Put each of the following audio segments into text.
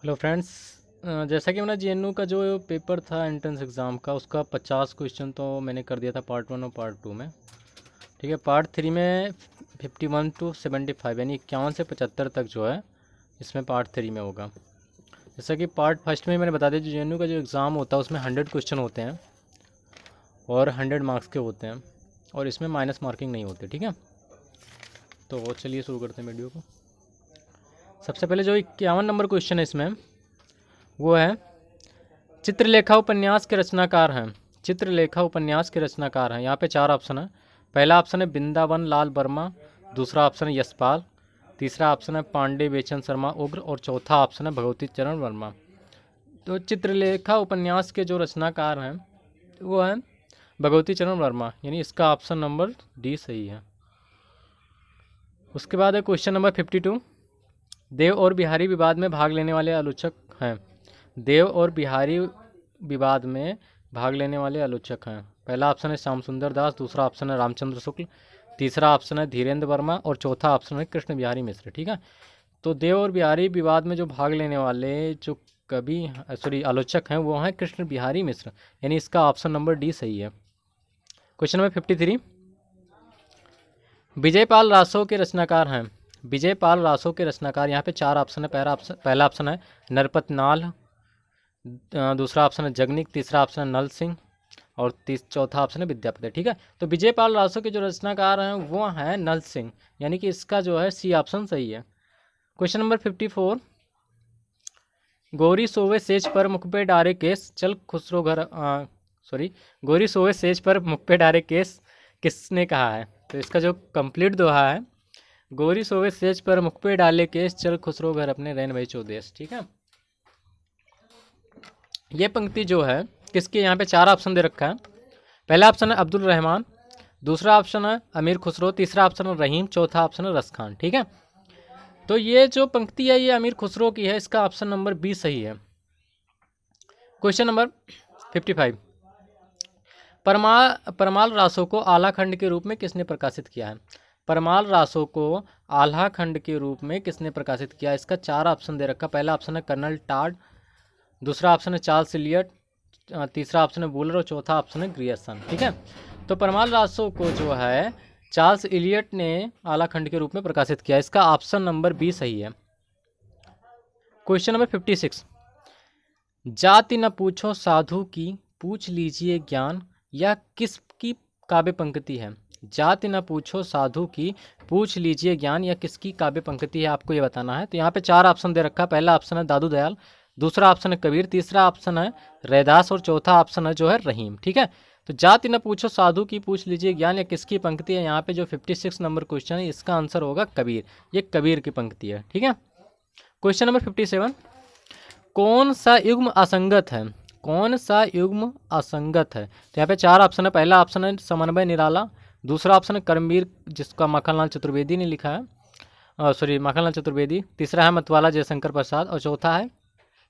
Hello friends. जैसा कि मैंने जेएनयू का जो पेपर था एंट्रेंस एग्ज़ाम का, उसका 50 क्वेश्चन तो मैंने कर दिया था पार्ट 1 और पार्ट 2 में। ठीक है, पार्ट 3 में 51 टू 75 यानी 51 से 75 तक जो है इसमें पार्ट 3 में होगा। जैसा कि पार्ट फर्स्ट में मैंने बता दिया, जो जेएनयू का जो एग्ज़ाम होता है उसमें 100 क्वेश्चन होते हैं और 100 मार्क्स के होते हैं, और इसमें माइनस मार्किंग नहीं होती। ठीक है, तो चलिए शुरू करते हैं वीडियो को। सबसे पहले जो 51 नंबर क्वेश्चन है इसमें वो है, चित्रलेखा उपन्यास के रचनाकार हैं। चित्रलेखा उपन्यास के रचनाकार हैं। यहाँ पे 4 ऑप्शन है। पहला ऑप्शन है वृंदावन लाल वर्मा, दूसरा ऑप्शन है यशपाल, तीसरा ऑप्शन है पांडे बेचन शर्मा उग्र, और चौथा ऑप्शन है भगवती चरण वर्मा। तो चित्रलेखा उपन्यास के जो रचनाकार हैं वो हैं भगवती चरण वर्मा, यानी इसका ऑप्शन नंबर डी सही है। उसके बाद है क्वेश्चन नंबर 52, देव और बिहारी विवाद में भाग लेने वाले आलोचक हैं। देव और बिहारी विवाद में भाग लेने वाले आलोचक हैं। पहला ऑप्शन है श्याम सुंदर दास, दूसरा ऑप्शन है रामचंद्र शुक्ल, तीसरा ऑप्शन है धीरेन्द्र वर्मा, और चौथा ऑप्शन है कृष्ण बिहारी मिश्र। ठीक है, तो देव और बिहारी विवाद में जो भाग लेने वाले जो आलोचक हैं वो हैं कृष्ण बिहारी मिश्र, यानी इसका ऑप्शन नंबर डी सही है। क्वेश्चन नंबर 53, विजयपाल रासो के रचनाकार हैं। विजयपाल रासो के रचनाकार, यहाँ पे 4 ऑप्शन है। पहला ऑप्शन है नरपत नाल, दूसरा ऑप्शन है जगनिक, तीसरा ऑप्शन है नल सिंह, और चौथा ऑप्शन है विद्यापति। ठीक है, तो विजयपाल रासो के जो रचनाकार हैं वो हैं नल सिंह, यानी कि इसका जो है सी ऑप्शन सही है। क्वेश्चन नंबर 54, गौरी सोवे सेज पर मुख पे डारे केस चल खुसरो घर गौरी सोवे सेज पर मुख पे डारे केस किसने कहा है? तो इसका जो कंप्लीट दोहा है, गौरी सोवे सेज पर मुख पे डाले केस चल खुसरो घर अपने रैन भाई चौदेश। ठीक है, ये पंक्ति जो है किसके, यहाँ पे 4 ऑप्शन दे रखा है। पहला ऑप्शन है अब्दुल रहमान, दूसरा ऑप्शन है अमीर खुसरो, तीसरा ऑप्शन है रहीम, चौथा ऑप्शन है रस खान। ठीक है, तो ये जो पंक्ति है ये अमीर खुसरो की है, इसका ऑप्शन नंबर बी सही है। क्वेश्चन नंबर 55, परमाल रासो को आला खंड के रूप में किसने प्रकाशित किया है? परमाल रासो को आल्हा खंड के रूप में किसने प्रकाशित किया? इसका 4 ऑप्शन दे रखा। पहला ऑप्शन है कर्नल टाड, दूसरा ऑप्शन है चार्ल्स इलियट, तीसरा ऑप्शन है वूलर, और चौथा ऑप्शन है ग्रियर्सन। ठीक है, तो परमाल रासो को जो है चार्ल्स इलियट ने आला खंड के रूप में प्रकाशित किया, इसका ऑप्शन नंबर बी सही है। क्वेश्चन नंबर 56, जाति न पूछो साधु की पूछ लीजिए ज्ञान, यह किसकी काव्य पंक्ति है? जाति न पूछो साधु की पूछ लीजिए ज्ञान, यह किसकी काव्य पंक्ति है, आपको ये बताना है। तो यहाँ पे 4 ऑप्शन दे रखा है। पहला ऑप्शन है दादू दयाल, दूसरा ऑप्शन है कबीर, तीसरा ऑप्शन है रैदास, और चौथा ऑप्शन है जो है रहीम। ठीक है, तो जाति न पूछो साधु की पूछ लीजिए ज्ञान, यह किसकी पंक्ति है? यहाँ पे जो 56 नंबर क्वेश्चन है इसका आंसर होगा कबीर, ये कबीर की पंक्ति है। ठीक है, क्वेश्चन नंबर 57, कौन सा युग्म असंगत है? कौन सा युग्म असंगत है? तो यहाँ पे 4 ऑप्शन है। पहला ऑप्शन है समन्वय निराला, दूसरा ऑप्शन है कर्मवीर जिसका माखनलाल चतुर्वेदी ने लिखा है, माखनलाल चतुर्वेदी, तीसरा है मतवाला जयशंकर प्रसाद, और चौथा है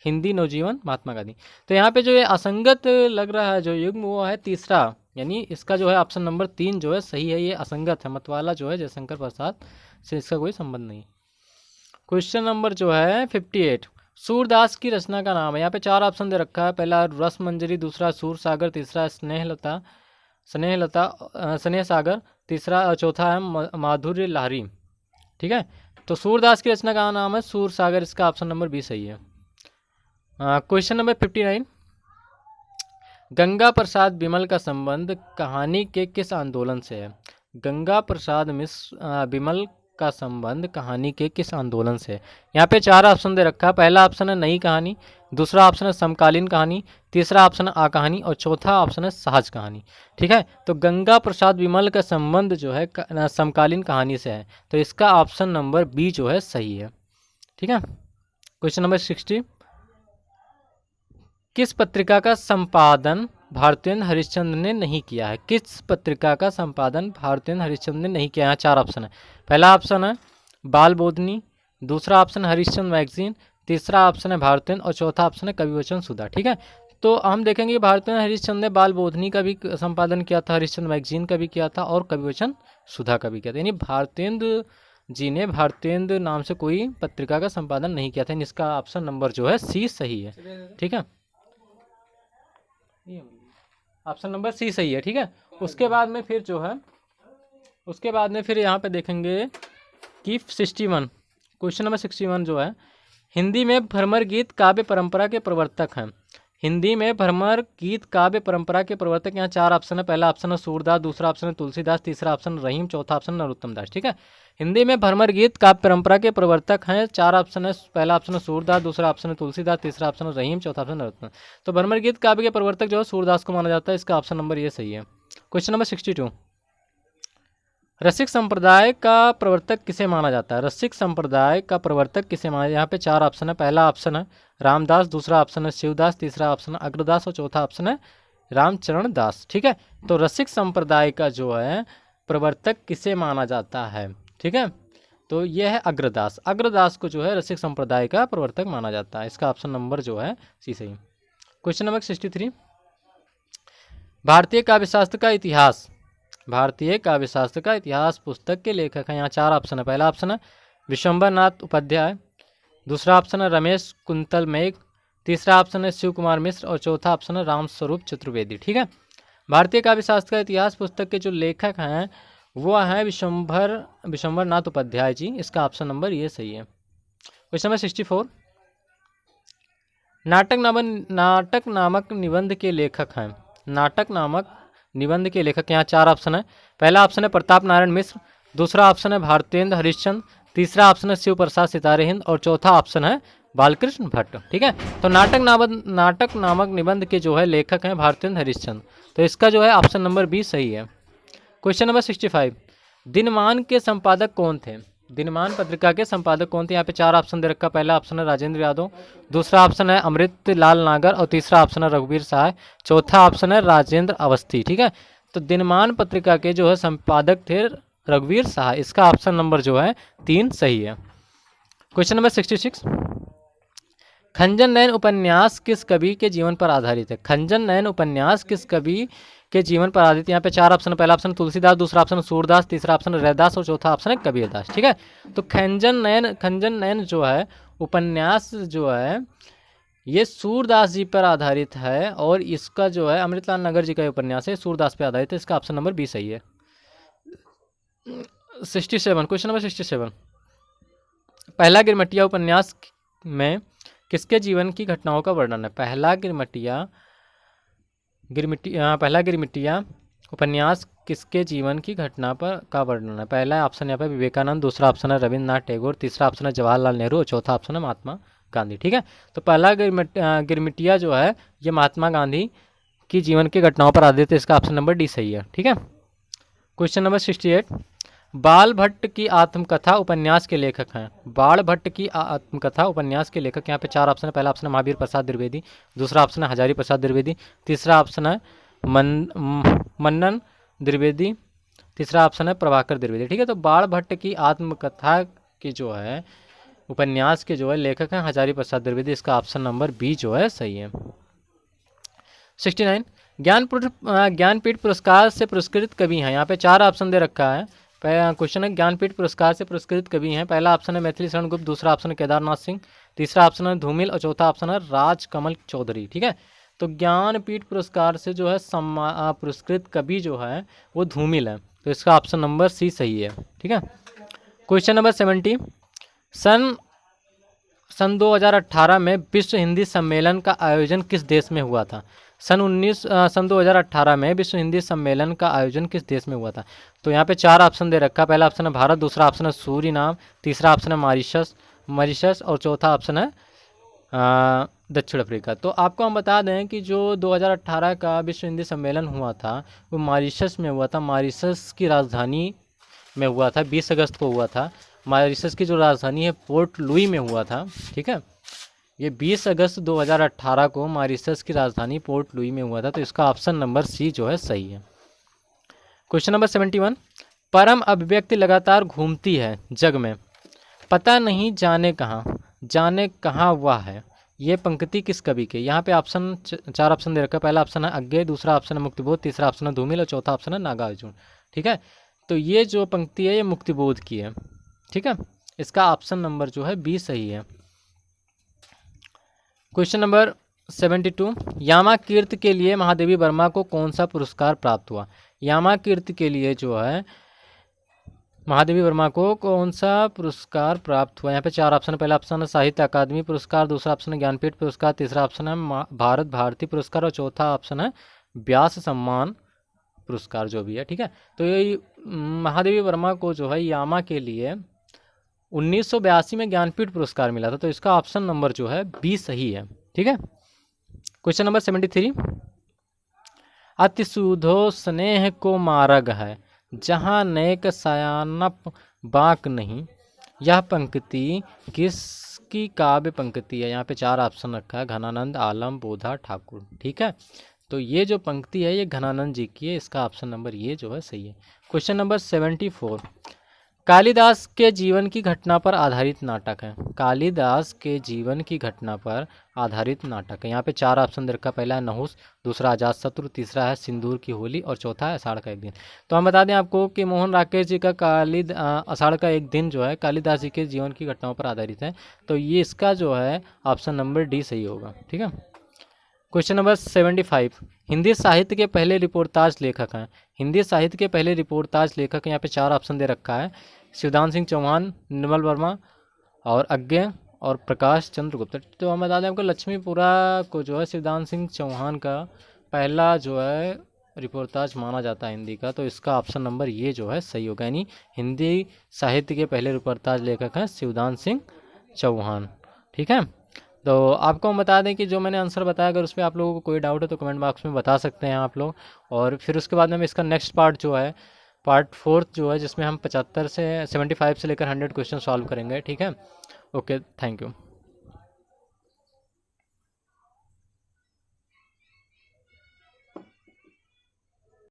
हिंदी नवजीवन महात्मा गांधी। तो यहाँ पे जो ये असंगत लग रहा है जो युग्म वो है तीसरा, यानी इसका जो है ऑप्शन नंबर 3 जो है सही है, ये असंगत है। मतवाला जो है जयशंकर प्रसाद से इसका कोई संबंध नहीं। क्वेश्चन नंबर जो है 58, सूरदास की रचना का नाम है। यहाँ पे 4 ऑप्शन दे रखा है। पहला रस मंजरी, दूसरा सूर सागर, तीसरा स्नेह सागर, तीसरा चौथा है माधुर्य लहरी। ठीक है, तो सूरदास की रचना का नाम है सूर सागर, इसका ऑप्शन नंबर बी सही है। क्वेश्चन नंबर 59, गंगा प्रसाद बिमल का संबंध कहानी के किस आंदोलन से है? गंगा प्रसाद बिमल का संबंध कहानी के किस आंदोलन से है? यहाँ पे 4 ऑप्शन दे रखा है। पहला ऑप्शन है नई कहानी, दूसरा ऑप्शन है समकालीन कहानी, तीसरा ऑप्शन है आ कहानी, और चौथा ऑप्शन है सहज कहानी। ठीक है, तो गंगा प्रसाद बिमल का संबंध जो है समकालीन कहानी से है, तो इसका ऑप्शन नंबर बी जो है सही है। ठीक है, क्वेश्चन नंबर 60, किस पत्रिका का संपादन भारतेंद्र हरिश्चंद्र ने नहीं किया है? किस पत्रिका का संपादन भारतेंद्र हरिश्चंद्र ने नहीं किया है? 4 ऑप्शन है। पहला ऑप्शन है बाल बोधनी, दूसरा ऑप्शन है हरिश्चंद्र मैगजीन, तीसरा ऑप्शन है भारतेंद्र, और चौथा ऑप्शन है कविवचन सुधा। ठीक है, तो हम देखेंगे भारतेंद्र हरिश्चंद्र ने बाल बोधनी का भी संपादन किया था, हरिश्चंद्र मैगजीन का भी किया था, और कविवचन सुधा का भी किया था। यानी भारतेंद्र जी ने भारतेंदु नाम से कोई पत्रिका का संपादन नहीं किया था। इसका ऑप्शन नंबर जो है सी सही है। ठीक है, ऑप्शन नंबर सी सही है। ठीक है, उसके बाद में फिर जो है, उसके बाद में फिर यहाँ पे देखेंगे कि 61 क्वेश्चन नंबर 61 जो है, हिंदी में भ्रमर गीत काव्य परंपरा के प्रवर्तक हैं। हिंदी में भ्रमर गीत काव्य परंपरा के प्रवर्तक, यहाँ 4 ऑप्शन है। पहला ऑप्शन है सूरदास, दूसरा ऑप्शन है तुलसीदास, तीसरा ऑप्शन रहीम, चौथा ऑप्शन नरोत्तम दास। ठीक है, हिंदी में भ्रमर गीत काव्य परंपरा के प्रवर्तक हैं, 4 ऑप्शन है। पहला ऑप्शन है सूरदास, दूसरा ऑप्शन है तुलसीदास, तीसरा ऑप्शन है रहीम, चौथा ऑप्शन नरोत्तम। तो भ्रमर गीत काव्य के प्रवर्तक जो है सूरदास को माना जाता है। इसका ऑप्शन नंबर ये सही है। क्वेश्चन नंबर 62, रसिक संप्रदाय का प्रवर्तक किसे माना जाता है? रसिक संप्रदाय का प्रवर्तक किसे माना? यहाँ पे 4 ऑप्शन है। पहला ऑप्शन है रामदास, दूसरा ऑप्शन है शिवदास, तीसरा ऑप्शन है अग्रदास और चौथा ऑप्शन है रामचरण दास। ठीक है, तो रसिक संप्रदाय का जो है प्रवर्तक किसे माना जाता है? ठीक है, तो यह है अग्रदास। अग्रदास को जो है रसिक संप्रदाय का प्रवर्तक माना जाता है। इसका ऑप्शन नंबर जो है सी सही। क्वेश्चन नंबर 63, भारतीय काव्यशास्त्र का इतिहास, भारतीय काव्यशास्त्र का इतिहास पुस्तक के लेखक हैं। यहाँ 4 ऑप्शन है। पहला ऑप्शन है विश्वंभर नाथ उपाध्याय, दूसरा ऑप्शन है रमेश कुंतल मेघ, तीसरा ऑप्शन है शिव कुमार मिश्र और चौथा ऑप्शन है रामस्वरूप चतुर्वेदी। ठीक है, भारतीय काव्यशास्त्र का इतिहास पुस्तक के जो लेखक हैं वो हैं विश्वंभर नाथ उपाध्याय जी। इसका ऑप्शन नंबर ये सही है। क्वेश्चन नंबर 64, नाटक नामक निबंध के लेखक हैं। नाटक नामक निबंध के लेखक, यहाँ 4 ऑप्शन है। पहला ऑप्शन है प्रताप नारायण मिश्र, दूसरा ऑप्शन है भारतेंद्र हरिश्चंद्र, तीसरा ऑप्शन है शिव प्रसाद सितारे हिंद और चौथा ऑप्शन है बालकृष्ण भट्ट। ठीक है, तो नाटक नामक निबंध के जो है लेखक हैं भारतेंद्र हरिश्चंद्र। तो इसका जो है ऑप्शन नंबर बी सही है। क्वेश्चन नंबर 65, दिनमान के संपादक कौन थे? दिनमान पत्रिका के संपादक कौन थे? यहाँ पे 4 ऑप्शन दे रखा। पहला ऑप्शन है राजेंद्र यादव, दूसरा ऑप्शन है अमृत लाल नागर और तीसरा ऑप्शन है रघुवीर सहाय, चौथा ऑप्शन है राजेंद्र अवस्थी। ठीक है, तो दिनमान पत्रिका के जो है संपादक थे रघुवीर सहाय। इसका ऑप्शन नंबर जो है 3 सही है। क्वेश्चन नंबर 66, खंजन नयन उपन्यास किस कवि के जीवन पर आधारित है? खंजन नयन उपन्यास किस कवि के जीवन पर आधारित? यहाँ पे 4 ऑप्शन है। पहला ऑप्शन तुलसीदास, दूसरा ऑप्शन सूरदास, तीसरा ऑप्शन रैदास और चौथा ऑप्शन है कबीरदास। ठीक है, तो खंजन नयन जो है उपन्यास जो है ये सूरदास जी पर आधारित है और इसका जो है अमृतलाल नगर जी का उपन्यास है, सूरदास पर आधारित है। इसका ऑप्शन नंबर बी सही है। 67, क्वेश्चन नंबर 67, पहला गिरमिटिया उपन्यास में किसके जीवन की घटनाओं का वर्णन है? पहला गिरमिटिया उपन्यास किसके जीवन की घटना पर का वर्णन है? पहला ऑप्शन यहाँ पे विवेकानंद, दूसरा ऑप्शन है रविन्द्रनाथ टैगोर, तीसरा ऑप्शन है जवाहरलाल नेहरू और चौथा ऑप्शन है महात्मा गांधी। ठीक है, तो पहला गिरमिटिया जो है ये महात्मा गांधी की जीवन की घटनाओं पर आधारित है। इसका ऑप्शन नंबर डी सही है। ठीक है, क्वेश्चन नंबर 68, बाल भट्ट की आत्मकथा उपन्यास के लेखक हैं। बाल भट्ट की आत्मकथा उपन्यास के लेखक, यहाँ पे 4 ऑप्शन है। पहला ऑप्शन है महावीर प्रसाद द्विवेदी, दूसरा ऑप्शन है हजारी प्रसाद द्विवेदी, तीसरा ऑप्शन है मन्नन द्विवेदी, तीसरा ऑप्शन है प्रभाकर द्विवेदी। ठीक है, तो बाल भट्ट की आत्मकथा के जो है उपन्यास के जो है लेखक हैं हजारी प्रसाद द्विवेदी। इसका ऑप्शन नंबर बी जो है सही है। 69, ज्ञानपीठ पुरस्कार से पुरस्कृत कवि हैं। यहाँ पे 4 ऑप्शन दे रखा है। क्वेश्चन है ज्ञानपीठ पुरस्कार से पुरस्कृत कवि हैं। पहला ऑप्शन है मैथिली शरण गुप्त, दूसरा ऑप्शन है केदारनाथ सिंह, तीसरा ऑप्शन है धूमिल और चौथा ऑप्शन है राजकमल चौधरी। ठीक है, तो ज्ञानपीठ पुरस्कार से जो है पुरस्कृत कवि जो है वो धूमिल है। तो इसका ऑप्शन नंबर सी सही है। ठीक है, क्वेश्चन नंबर 70, सन 2018 में विश्व हिंदी सम्मेलन का आयोजन किस देश में हुआ था? सन 2018 में विश्व हिंदी सम्मेलन का आयोजन किस देश में हुआ था? तो यहाँ पे 4 ऑप्शन दे रखा। पहला ऑप्शन है भारत, दूसरा ऑप्शन है सूरीनाम, तीसरा ऑप्शन है मॉरिशस और चौथा ऑप्शन है दक्षिण अफ्रीका। तो आपको हम बता दें कि जो 2018 का विश्व हिंदी सम्मेलन हुआ था वो मॉरिशस में हुआ था। मॉरिशस की राजधानी में हुआ था, 20 अगस्त को हुआ था। मॉरिशस की जो राजधानी है पोर्ट लुई में हुआ था। ठीक है, ये 20 अगस्त 2018 को मॉरिशस की राजधानी पोर्ट लुई में हुआ था। तो इसका ऑप्शन नंबर सी जो है सही है। क्वेश्चन नंबर 71, परम अभिव्यक्ति लगातार घूमती है जग में, पता नहीं जाने कहाँ वह है। ये पंक्ति किस कवि के? यहाँ पे ऑप्शन 4 ऑप्शन दे रखा है। पहला ऑप्शन है अज्ञे, दूसरा ऑप्शन है मुक्तिबोध, तीसरा ऑप्शन है धूमिल और चौथा ऑप्शन है नागार्जुन। ठीक है, तो ये जो पंक्ति है ये मुक्तिबोध की है। ठीक है, इसका ऑप्शन नंबर जो है बी सही है। क्वेश्चन नंबर 72, यामाकीर्ति के लिए महादेवी वर्मा को कौन सा पुरस्कार प्राप्त हुआ? यामाकीर्ति के लिए जो है महादेवी वर्मा को कौन सा पुरस्कार प्राप्त हुआ? यहाँ पे चार ऑप्शन है। पहला ऑप्शन है साहित्य अकादमी पुरस्कार, दूसरा ऑप्शन है ज्ञानपीठ पुरस्कार, तीसरा ऑप्शन है भारत भारती पुरस्कार और चौथा ऑप्शन है व्यास सम्मान पुरस्कार, जो भी है। ठीक है, तो ये महादेवी वर्मा को जो है यामा के लिए 1982 में ज्ञानपीठ पुरस्कार मिला था, तो इसका ऑप्शन नंबर जो है बी सही है। ठीक है, क्वेश्चन नंबर 73, अति सुधो स्नेह को मार्ग है, जहाँ नेक सयानप बाक नहीं, यह पंक्ति किसकी काव्य पंक्ति है? यहाँ पे चार ऑप्शन रखा है, घनानंद, आलम, बोधा, ठाकुर। ठीक है, तो ये जो पंक्ति है ये घनानंद जी की है, इसका ऑप्शन नंबर ये जो है सही है। क्वेश्चन नंबर 74, कालिदास के जीवन की घटना पर आधारित नाटक है। कालिदास के जीवन की घटना पर आधारित नाटक है। यहाँ पे चार ऑप्शन दे रखा, पहला है नहुस, दूसरा अजातशत्रु, तीसरा है सिंदूर की होली और चौथा है आषाढ़ का एक दिन। तो हम बता दें आपको कि मोहन राकेश जी का आषाढ़ का एक दिन जो है कालिदास जी के जीवन की घटनाओं पर आधारित है, तो ये इसका जो है ऑप्शन नंबर डी सही होगा। ठीक है, क्वेश्चन नंबर 75, हिंदी साहित्य के पहले रिपोर्टाज लेखक हैं। हिंदी साहित्य के पहले रिपोर्टाज लेखक यहाँ पे चार ऑप्शन दे रखा है, शिवदान सिंह चौहान, निर्मल वर्मा और अज्ञे और प्रकाश चंद्र गुप्ता। तो हम बता दें आपको लक्ष्मीपुरा को जो है शिवदान सिंह चौहान का पहला जो है रिपोर्टाज माना जाता है हिंदी का, तो इसका ऑप्शन नंबर ये जो है सही होगा, यानी हिंदी साहित्य के पहले रिपोर्टाज लेखक हैं शिवदान सिंह चौहान। ठीक है, तो आपको हम बता दें कि जो मैंने आंसर बताया, अगर उस पर आप लोगों को कोई डाउट है तो कमेंट बॉक्स में बता सकते हैं आप लोग। और फिर उसके बाद में हम इसका नेक्स्ट पार्ट जो है पार्ट 4 जो है, जिसमें हम 75 से 75 से लेकर 100 क्वेश्चन सॉल्व करेंगे। ठीक है, ओके, थैंक यू।